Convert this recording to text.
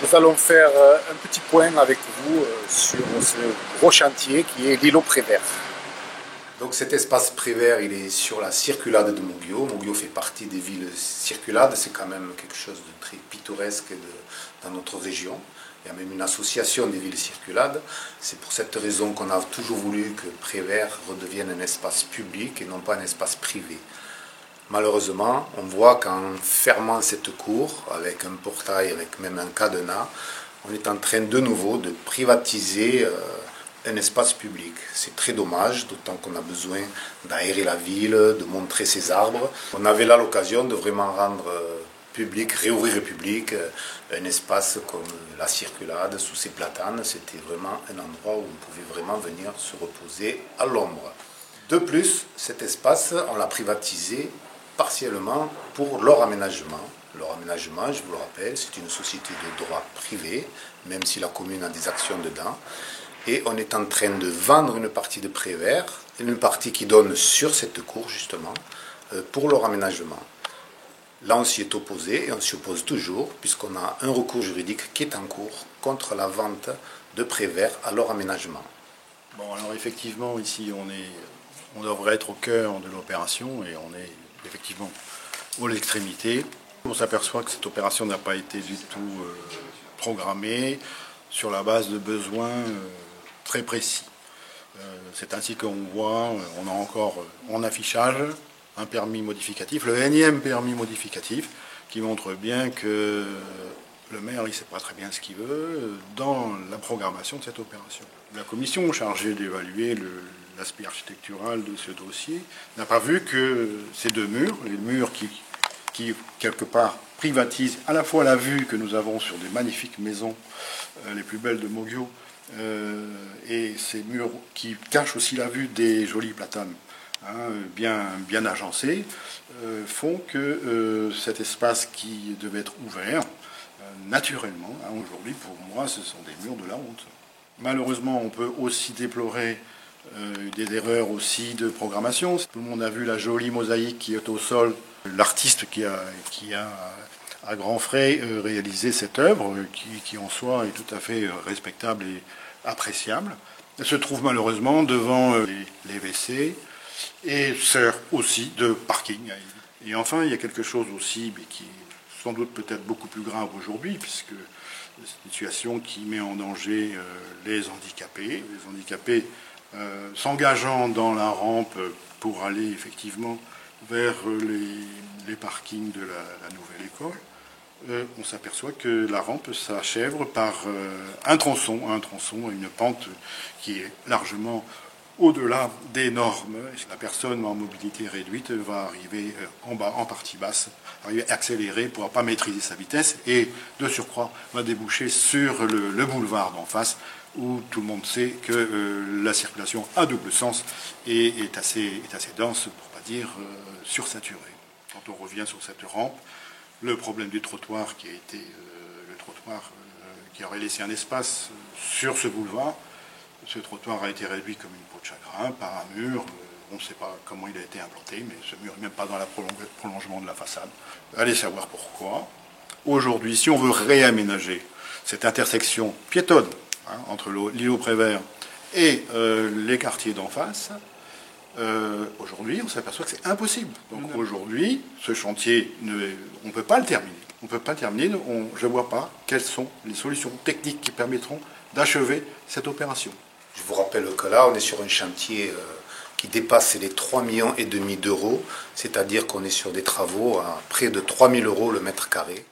Nous allons faire un petit point avec vous sur ce gros chantier qui est l'îlot Prévert. Donc cet espace Prévert, il est sur la circulade de Moguio. Moguio fait partie des villes circulades, c'est quand même quelque chose de très pittoresque dans notre région. Il y a même une association des villes circulades. C'est pour cette raison qu'on a toujours voulu que Prévert redevienne un espace public et non pas un espace privé. Malheureusement, on voit qu'en fermant cette cour, avec un portail, avec même un cadenas, on est en train de nouveau de privatiser un espace public. C'est très dommage, d'autant qu'on a besoin d'aérer la ville, de montrer ses arbres. On avait là l'occasion de vraiment rendre public, réouvrir public, un espace comme la circulade sous ses platanes. C'était vraiment un endroit où on pouvait vraiment venir se reposer à l'ombre. De plus, cet espace, on l'a privatisé partiellement pour leur aménagement. Leur aménagement, je vous le rappelle, c'est une société de droit privé, même si la commune a des actions dedans. Et on est en train de vendre une partie de Prévert, une partie qui donne sur cette cour, justement, pour leur aménagement. Là, on s'y est opposé et on s'y oppose toujours, puisqu'on a un recours juridique qui est en cours contre la vente de Prévert à leur aménagement. Bon, alors effectivement, ici, on devrait être au cœur de l'opération et on est effectivement aux extrémités. On s'aperçoit que cette opération n'a pas été du tout programmée sur la base de besoins très précis. C'est ainsi qu'on voit, on a encore en affichage un permis modificatif, le énième permis modificatif, qui montre bien que le maire, il ne sait pas très bien ce qu'il veut dans la programmation de cette opération. La commission chargée d'évaluer l'aspect architectural de ce dossier n'a pas vu que ces deux murs, les murs qui quelque part privatisent à la fois la vue que nous avons sur des magnifiques maisons, les plus belles de Moguio, et ces murs qui cachent aussi la vue des jolis platanes, bien agencés, font que cet espace qui devait être ouvert, naturellement, aujourd'hui pour moi ce sont des murs de la honte. Malheureusement, on peut aussi déplorer des erreurs aussi de programmation. Tout le monde a vu la jolie mosaïque qui est au sol. L'artiste qui a à grands frais réalisé cette œuvre, qui en soi est tout à fait respectable et appréciable, elle se trouve malheureusement devant les WC et sert aussi de parking. Et enfin, il y a quelque chose aussi, mais qui est sans doute peut-être beaucoup plus grave aujourd'hui, puisque c'est une situation qui met en danger les handicapés. Les handicapés s'engageant dans la rampe pour aller effectivement vers les parkings de la nouvelle école, on s'aperçoit que la rampe s'achève par un tronçon, une pente qui est largement au-delà des normes. La personne en mobilité réduite va arriver en bas, en partie basse, arriver accélérée, ne pourra pas maîtriser sa vitesse et, de surcroît, va déboucher sur le boulevard d'en face, où tout le monde sait que la circulation à double sens est assez dense, pour ne pas dire sursaturée. Quand on revient sur cette rampe, le problème du trottoir qui a été le trottoir qui aurait laissé un espace sur ce boulevard, ce trottoir a été réduit comme une peau de chagrin par un mur. On ne sait pas comment il a été implanté, mais ce mur n'est même pas dans le prolongement de la façade. Allez savoir pourquoi. Aujourd'hui, si on veut réaménager cette intersection piétonne entre l'îlot Prévert et les quartiers d'en face, aujourd'hui, on s'aperçoit que c'est impossible. Donc aujourd'hui, ce chantier, on ne peut pas le terminer. On ne peut pas le terminer. Je ne vois pas quelles sont les solutions techniques qui permettront d'achever cette opération. Je vous rappelle que là, on est sur un chantier qui dépasse les 3,5 millions d'euros, c'est-à-dire qu'on est sur des travaux à près de 3 000 € le mètre carré.